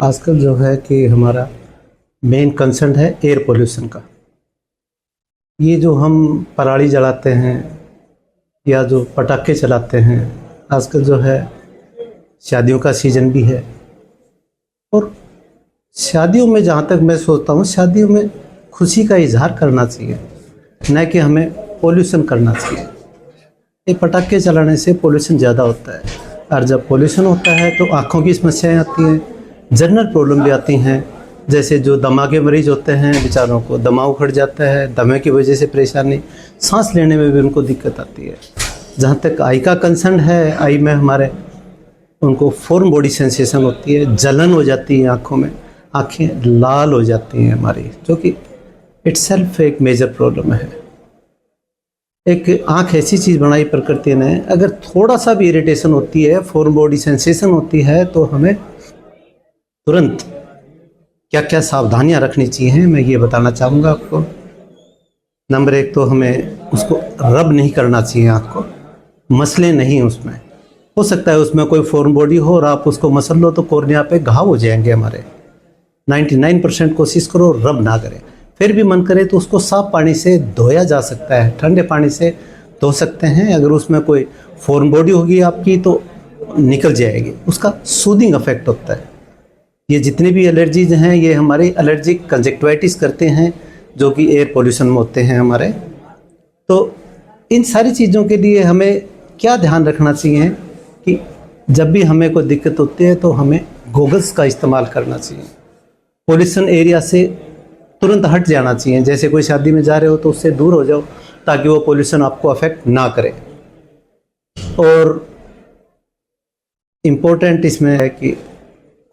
आजकल जो है कि हमारा मेन कंसर्न है एयर पोल्यूशन का। ये जो हम पराली जलाते हैं या जो पटाखे चलाते हैं, आजकल जो है शादियों का सीज़न भी है, और शादियों में जहाँ तक मैं सोचता हूँ, शादियों में खुशी का इजहार करना चाहिए, न कि हमें पोल्यूशन करना चाहिए। ये पटाखे चलाने से पोल्यूशन ज़्यादा होता है, और जब पोल्यूशन होता है तो आँखों की समस्याएं आती हैं, जनरल प्रॉब्लम भी आती हैं। जैसे जो दमा के मरीज़ होते हैं, बेचारों को दमा उखड़ जाता है, दमे की वजह से परेशानी, सांस लेने में भी उनको दिक्कत आती है। जहाँ तक आई का कंसर्न है, आई में हमारे उनको फॉरेन बॉडी सेंसेशन होती है, जलन हो जाती है आँखों में, आँखें लाल हो जाती हैं हमारी, जो कि इट्सेल्फ एक मेजर प्रॉब्लम है। एक आँख ऐसी चीज़ बनाई प्रकृति ने, अगर थोड़ा सा भी इरिटेशन होती है, फॉरेन बॉडी सेंसेशन होती है, तो हमें तुरंत क्या क्या सावधानियां रखनी चाहिए मैं ये बताना चाहूँगा आपको। नंबर 1 तो हमें उसको रब नहीं करना चाहिए, आँख को मसले नहीं। उसमें हो सकता है उसमें कोई फॉरेन बॉडी हो और आप उसको मसल लो तो कॉर्निया पे घाव हो जाएंगे हमारे। 99% कोशिश करो रब ना करें। फिर भी मन करे तो उसको साफ पानी से धोया जा सकता है, ठंडे पानी से धो सकते हैं। अगर उसमें कोई फॉरेन बॉडी होगी आपकी तो निकल जाएगी, उसका सूदिंग इफेक्ट होता है। ये जितने भी एलर्जीज हैं, ये हमारे एलर्जिक कंजक्टिवाइटिस करते हैं, जो कि एयर पोल्यूशन में होते हैं हमारे। तो इन सारी चीज़ों के लिए हमें क्या ध्यान रखना चाहिए कि जब भी हमें कोई दिक्कत होती है तो हमें गॉगल्स का इस्तेमाल करना चाहिए। पोल्यूशन एरिया से तुरंत हट जाना चाहिए। जैसे कोई शादी में जा रहे हो तो उससे दूर हो जाओ, ताकि वो पोल्यूशन आपको अफेक्ट ना करे। और इम्पोर्टेंट इसमें है कि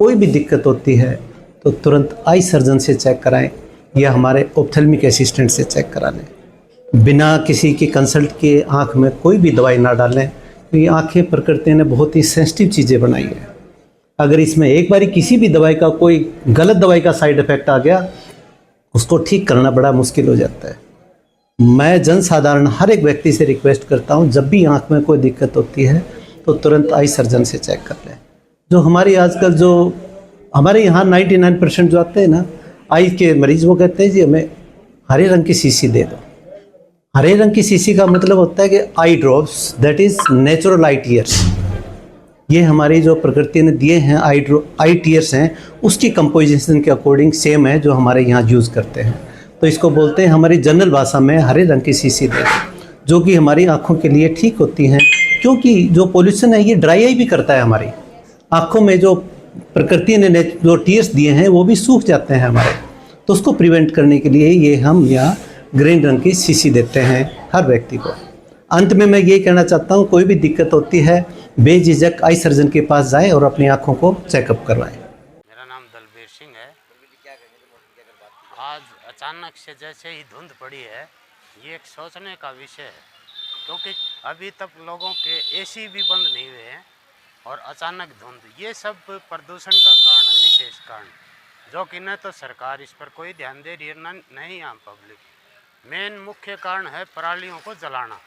कोई भी दिक्कत होती है तो तुरंत आई सर्जन से चेक कराएं या हमारे ऑप्थेल्मिक असिस्टेंट से चेक करा लें। बिना किसी की कंसल्ट के आँख में कोई भी दवाई ना डालें, क्योंकि आँखें प्रकृति ने बहुत ही सेंसिटिव चीज़ें बनाई है। अगर इसमें एक बारी किसी भी दवाई का, कोई गलत दवाई का साइड इफ़ेक्ट आ गया, उसको ठीक करना बड़ा मुश्किल हो जाता है। मैं जनसाधारण हर एक व्यक्ति से रिक्वेस्ट करता हूँ, जब भी आँख में कोई दिक्कत होती है तो तुरंत आई सर्जन से चेक कर लें। जो हमारी आजकल जो हमारे यहाँ 99% जो आते हैं ना आई के मरीज, वो कहते हैं जी हमें हरे रंग की शीशी दे दो। हरे रंग की शीशी का मतलब होता है कि eye drops, that is natural I tears. ये हमारी जो प्रकृति ने दिए हैं आई टीयर्स हैं, उसकी कंपोजिशन के अकॉर्डिंग सेम है जो हमारे यहाँ यूज़ करते हैं। तो इसको बोलते हैं हमारी जनरल भाषा में हरे रंग की शीशी दे दो, जो कि हमारी आँखों के लिए ठीक होती हैं। क्योंकि जो पोल्यूशन है ये ड्राई आई भी करता है, हमारी आँखों में जो प्रकृति ने जो टीयर्स दिए हैं वो भी सूख जाते हैं हमारे। तो उसको प्रिवेंट करने के लिए ये हम यहाँ ग्रीन रंग की शीशी देते हैं हर व्यक्ति को। अंत में मैं ये कहना चाहता हूँ, कोई भी दिक्कत होती है बेझिझक आई सर्जन के पास जाएं और अपनी आँखों को चेकअप करवाएं। मेरा नाम दलबीर सिंह है। आज अचानक से जैसे ही धुंध पड़ी है, ये एक सोचने का विषय है, क्योंकि अभी तक लोगों के एसी भी बंद नहीं हुए हैं और अचानक धुंध, ये सब प्रदूषण का कारण है, विशेष कारण, जो कि न तो सरकार इस पर कोई ध्यान दे रही है, नहीं आम पब्लिक। मेन मुख्य कारण है परालियों को जलाना।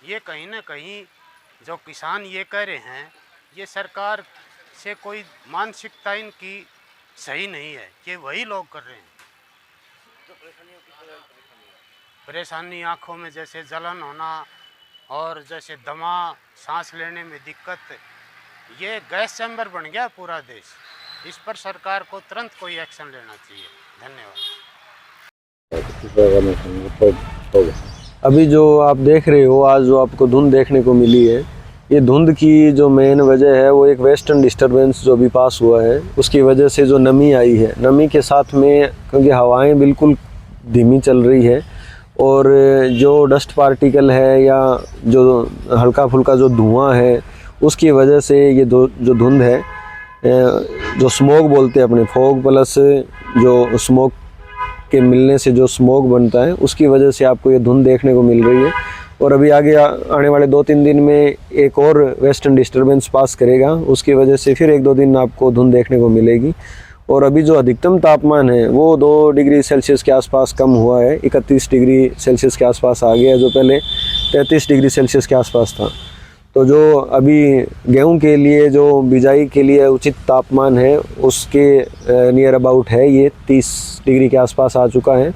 ये कहीं ना कहीं जो किसान ये कह रहे हैं, ये सरकार से कोई मानसिकता इनकी सही नहीं है, ये वही लोग कर रहे हैं। परेशानी आँखों में जैसे जलन होना और जैसे दमा, सांस लेने में दिक्कत, ये गैस चैम्बर बन गया पूरा देश। इस पर सरकार को तुरंत कोई एक्शन लेना चाहिए। धन्यवाद। अभी जो आप देख रहे हो, आज जो आपको धुंध देखने को मिली है, ये धुंध की जो मेन वजह है वो एक वेस्टर्न डिस्टर्बेंस जो भी पास हुआ है, उसकी वजह से जो नमी आई है, नमी के साथ में क्योंकि हवाएं बिल्कुल धीमी चल रही है और जो डस्ट पार्टिकल है या जो हल्का फुल्का जो धुआं है, उसकी वजह से ये जो धुंध है, जो स्मोक बोलते हैं अपने, फॉग प्लस जो स्मोक के मिलने से जो स्मोक बनता है, उसकी वजह से आपको ये धुंध देखने को मिल रही है। और अभी आगे आने वाले 2-3 दिन में एक और वेस्टर्न डिस्टर्बेंस पास करेगा, उसकी वजह से फिर 1-2 दिन आपको धुंध देखने को मिलेगी। और अभी जो अधिकतम तापमान है वो 2 डिग्री सेल्सियस के आसपास कम हुआ है, 31 डिग्री सेल्सियस के आसपास आ गया है, जो पहले 33 डिग्री सेल्सियस के आसपास था। तो जो अभी गेहूं के लिए जो बिजाई के लिए उचित तापमान है उसके नियर अबाउट है, ये 30 डिग्री के आसपास आ चुका है।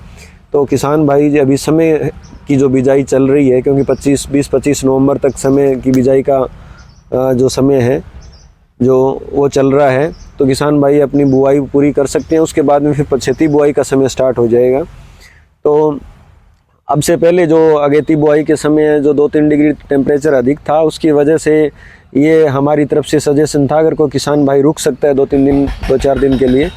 तो किसान भाई जी अभी समय की जो बिजाई चल रही है, क्योंकि 20-25 नवंबर तक समय की बिजाई का जो समय है जो वो चल रहा है, तो किसान भाई अपनी बुआई पूरी कर सकते हैं। उसके बाद में फिर पछेती बुआई का समय स्टार्ट हो जाएगा। तो अब से पहले जो अगेती बुआई के समय जो 2-3 डिग्री टेम्परेचर अधिक था, उसकी वजह से ये हमारी तरफ से सजेशन था अगर कोई किसान भाई रुक सकता है 2-4 दिन के लिए,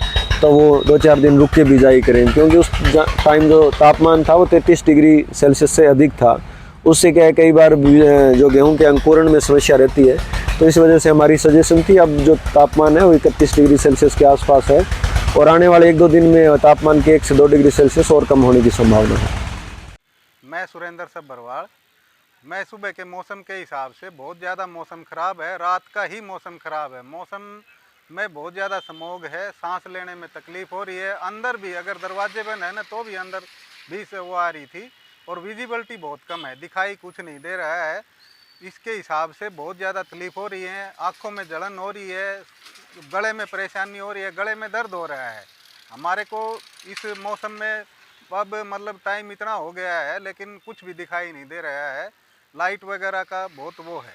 तो वो 2-4 दिन रुक के बिजाई करें, क्योंकि उस टाइम जो तापमान था वो 33 डिग्री सेल्सियस से अधिक था। उससे क्या है, कई बार जो गेहूं के अंकुरण में समस्या रहती है, तो इस वजह से हमारी सजेशन थी। अब जो तापमान है वो 31 डिग्री सेल्सियस के आसपास है और आने वाले 1-2 दिन में तापमान के 1 से 2 डिग्री सेल्सियस और कम होने की संभावना है। मैं सुरेंद्र सब्बरवाल। मैं सुबह के मौसम के हिसाब से बहुत ज़्यादा मौसम ख़राब है, रात का ही मौसम ख़राब है। मौसम में बहुत ज़्यादा स्मॉग है, सांस लेने में तकलीफ़ हो रही है। अंदर भी अगर दरवाजे बंद है ना तो भी अंदर भी से वो आ रही थी और विजिबिलिटी बहुत कम है, दिखाई कुछ नहीं दे रहा है। इसके हिसाब से बहुत ज़्यादा तकलीफ़ हो रही है, आँखों में जलन हो रही है, गले में परेशानी हो रही है, गले में दर्द हो रहा है। हमारे को इस मौसम में अब मतलब टाइम इतना हो गया है लेकिन कुछ भी दिखाई नहीं दे रहा है। लाइट वगैरह का बहुत वो है।